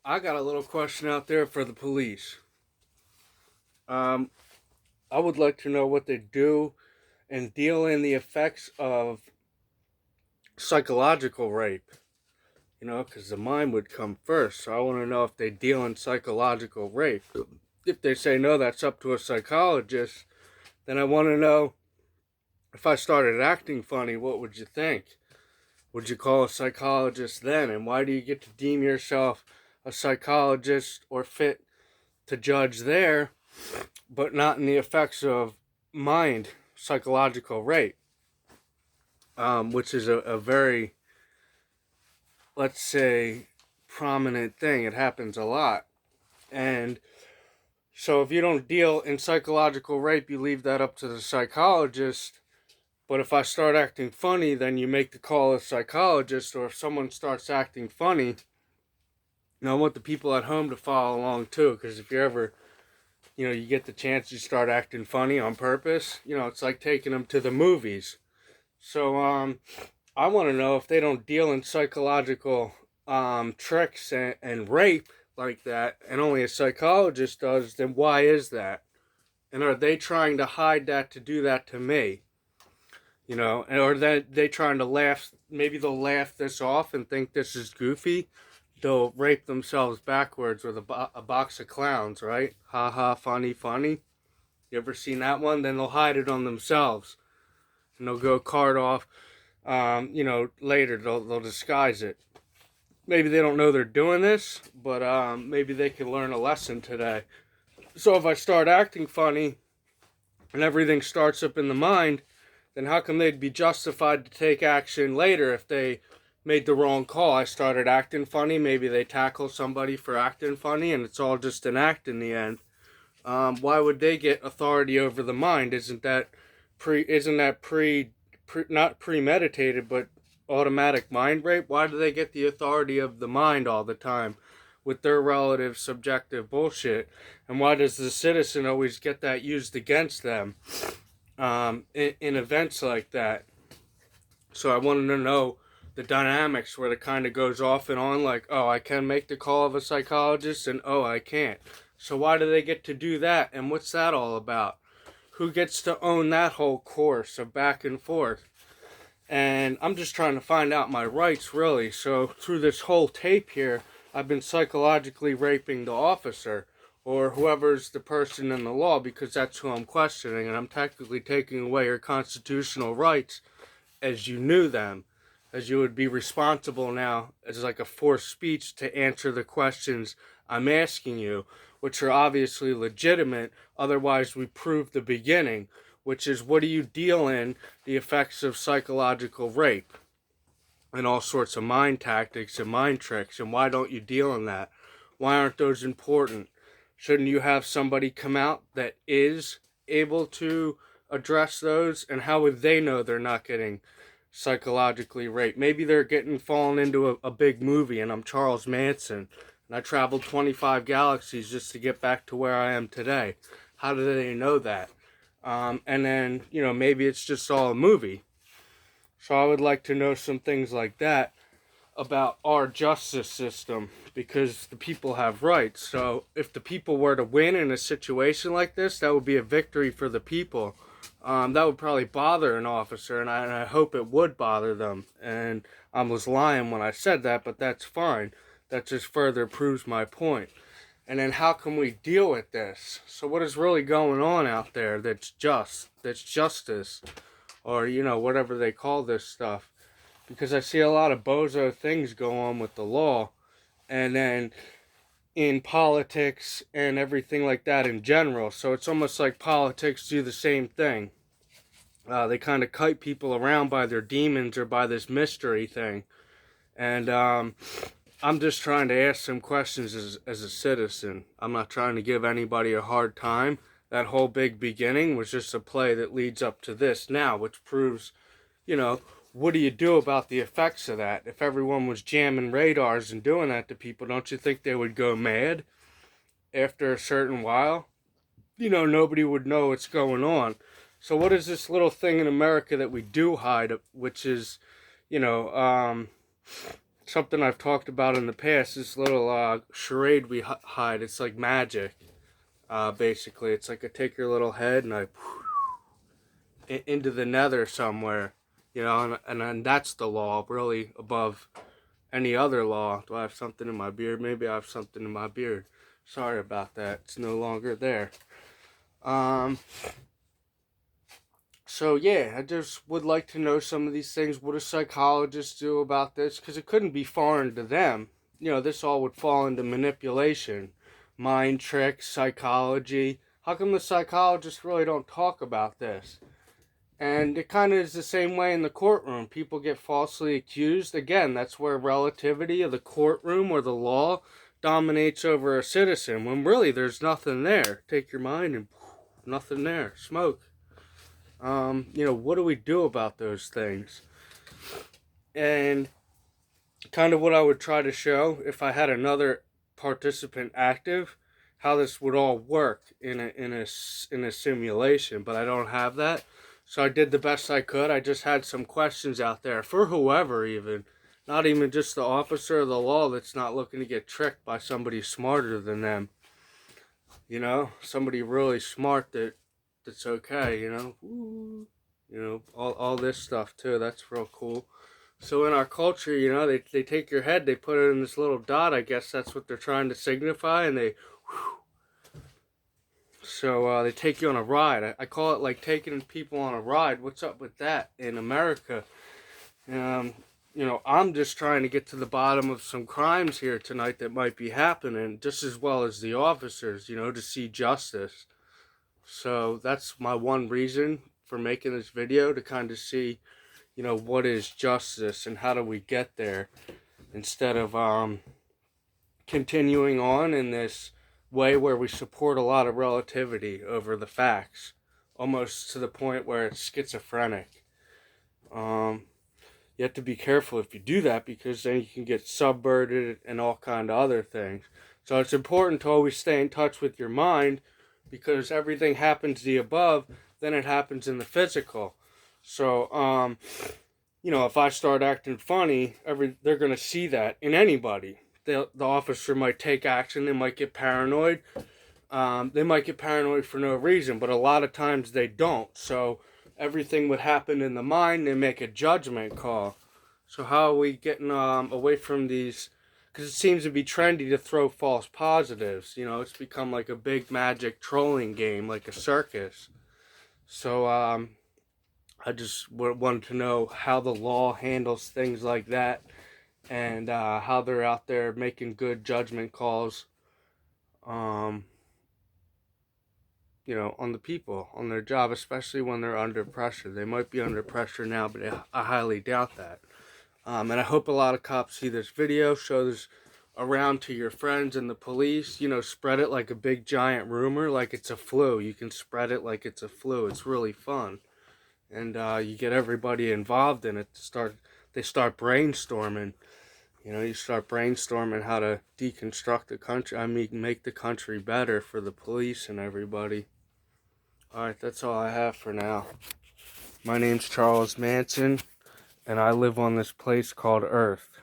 I got a little question out there for the police. Um, I would like to know what they do and deal in the effects of psychological rape. Because the mind would come first. So I want to know if they deal in psychological rape. If they say no, that's up to a psychologist, then I want to know if I started acting funny, what would you think? Would you call a psychologist then? And why do you get to deem yourself a psychologist or fit to judge there, but not in the effects of mind psychological rape, which is a very, let's say, prominent thing. It happens a lot. And so if you don't deal in psychological rape, you leave that up to the psychologist. But if I start acting funny, then you make the call as psychologist. Or if someone starts acting funny, I want the people at home to follow along too. Because if you're ever, you get the chance, you start acting funny on purpose. It's like taking them to the movies. So I want to know if they don't deal in psychological tricks and rape like that, and only a psychologist does, then why is that? And are they trying to hide that to do that to me? Or are they trying to laugh? Maybe they'll laugh this off and think this is goofy. They'll rape themselves backwards with a box of clowns, right? Ha ha, funny, funny. You ever seen that one? Then they'll hide it on themselves. And they'll go cart off. Later they'll disguise it. Maybe they don't know they're doing this, but maybe they can learn a lesson today. So if I start acting funny and everything starts up in the mind, then how come they'd be justified to take action later if they made the wrong call? I started acting funny, maybe they tackle somebody for acting funny, and it's all just an act in the end. Why would they get authority over the mind? Isn't that not premeditated, but automatic mind rape? Why do they get the authority of the mind all the time with their relative subjective bullshit? And why does the citizen always get that used against them in events like that? So I wanted to know the dynamics where it kind of goes off and on, like, oh, I can make the call of a psychologist, and oh, I can't. So why do they get to do that, and what's that all about? Who gets to own that whole course of back and forth? And I'm just trying to find out my rights, really. So through this whole tape here, I've been psychologically raping the officer or whoever's the person in the law, because that's who I'm questioning, and I'm technically taking away your constitutional rights as you knew them, as you would be responsible now as like a forced speech to answer the questions I'm asking you, which are obviously legitimate. Otherwise, we prove the beginning, which is, what do you deal in the effects of psychological rape and all sorts of mind tactics and mind tricks, and why don't you deal in that? Why aren't those important? Shouldn't you have somebody come out that is able to address those? And how would they know they're not getting psychologically raped? Maybe they're falling into a big movie and I'm Charles Manson and I traveled 25 galaxies just to get back to where I am today. How do they know that? And then, maybe it's just all a movie. So I would like to know some things like that about our justice system, because the people have rights. So if the people were to win in a situation like this, that would be a victory for the people. That would probably bother an officer, and I hope it would bother them. And I was lying when I said that, but that's fine. That just further proves my point. And then how can we deal with this? So what is really going on out there that's justice, or, whatever they call this stuff? Because I see a lot of bozo things go on with the law, and then in politics and everything like that in general. So it's almost like politics do the same thing. They kind of kite people around by their demons or by this mystery thing. And I'm just trying to ask some questions as a citizen. I'm not trying to give anybody a hard time. That whole big beginning was just a play that leads up to this now, which proves, what do you do about the effects of that? If everyone was jamming radars and doing that to people, don't you think they would go mad after a certain while? Nobody would know what's going on. So what is this little thing in America that we do hide, which is, something I've talked about in the past, this little charade we hide. It's like magic, basically. It's like I take your little head and I into the nether somewhere, and that's the law, really, above any other law. Do I have something in my beard? Maybe I have something in my beard. Sorry about that. It's no longer there. So yeah, I just would like to know some of these things. What do psychologists do about this? Because it couldn't be foreign to them. This all would fall into manipulation, mind tricks, psychology. How come the psychologists really don't talk about this? And it kind of is the same way in the courtroom. People get falsely accused. Again, that's where relativity of the courtroom or the law dominates over a citizen, when really there's nothing there. Take your mind and nothing there. Smoke. What do we do about those things? And kind of what I would try to show, if I had another participant active, how this would all work in a simulation, but I don't have that. So I did the best I could. I just had some questions out there for whoever, even. Not even just the officer of the law that's not looking to get tricked by somebody smarter than them. Somebody really smart that's okay, Ooh. All this stuff too. That's real cool. So in our culture, they take your head, they put it in this little dot. I guess that's what they're trying to signify, and they... So they take you on a ride. I call it like taking people on a ride. What's up with that in America? I'm just trying to get to the bottom of some crimes here tonight that might be happening, just as well as the officers, to see justice. So that's my one reason for making this video, to kind of see, what is justice and how do we get there, instead of continuing on in this way where we support a lot of relativity over the facts, almost to the point where it's schizophrenic. You have to be careful if you do that, because then you can get subverted and all kind of other things. So it's important to always stay in touch with your mind, because everything happens the above, then it happens in the physical. So, if I start acting funny, they're going to see that in anybody. The officer might take action. They might get paranoid. They might get paranoid for no reason, but a lot of times they don't. So everything would happen in the mind. They make a judgment call. So how are we getting away from these? Because it seems to be trendy to throw false positives. It's become like a big magic trolling game, like a circus. So I just wanted to know how the law handles things like that, and how they're out there making good judgment calls, on the people, on their job, especially when they're under pressure. They might be under pressure now, but I highly doubt that. And I hope a lot of cops see this video, show this around to your friends and the police, spread it like a big giant rumor, like it's a flu. You can spread it like it's a flu. It's really fun. And you get everybody involved in it. They start brainstorming. You start brainstorming how to deconstruct the country. Make the country better for the police and everybody. Alright, that's all I have for now. My name's Charles Manson, and I live on this place called Earth.